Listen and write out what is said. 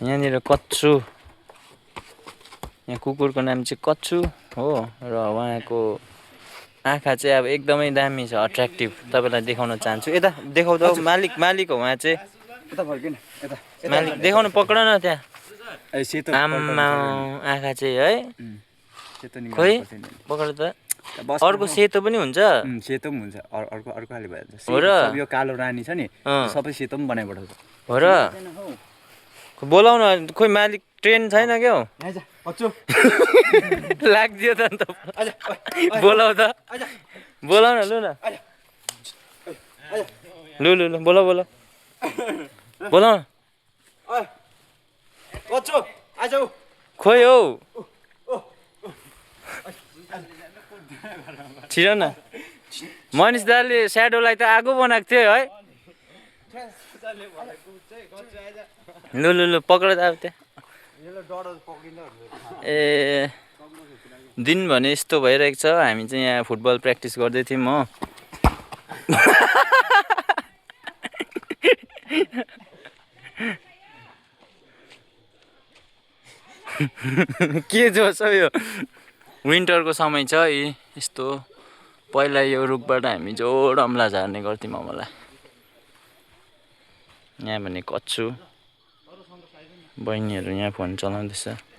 यहाँनिर कच्छु, यहाँ कुकुरको नाम चाहिँ कच्छु हो र उहाँको आँखा चाहिँ अब एकदमै दामी छ, अट्र्याक्टिभ। तपाईँलाई देखाउन चाहन्छु। यता देखाउँदा मालिक हो उहाँ चाहिँ। मालिक देखाउन पक्र न त्यहाँ। आम्मा आँखा चाहिँ है, खोइ पक्र त। अर्को सेतो पनि हुन्छ, सेतो पनि हुन्छ, अर्को खाले भइहाल्छ। हो र? यो कालो रानी छ नि सबै सेतो पनि बनाइपठाउँछ, हो र? बोलाउन खोइ मालिक ट्रेन छैन क्या हौ। लाग्दियो त अन्त। बोलाउ त, बोलाउ न, लु न, लु बोलाउ बोलाउ। खोइ हौ, छिटो न। मनिष दाले स्याडोलाई त आगो बनाएको थियो है। लु पक्र त अब त्यहाँ। ए दिन भने यस्तो भइरहेको छ। हामी चाहिँ यहाँ फुटबल प्र्याक्टिस गर्दै थियौँ हो। के जोस् हौ यो? विन्टरको समय छ यस्तो। पहिला यो रुखबाट हामी जोड अम्ला झार्ने गर्थ्यौँ अमला। यहाँ भने कच्छु, बहिनीहरू यहाँ फोन चलाउँदैछ।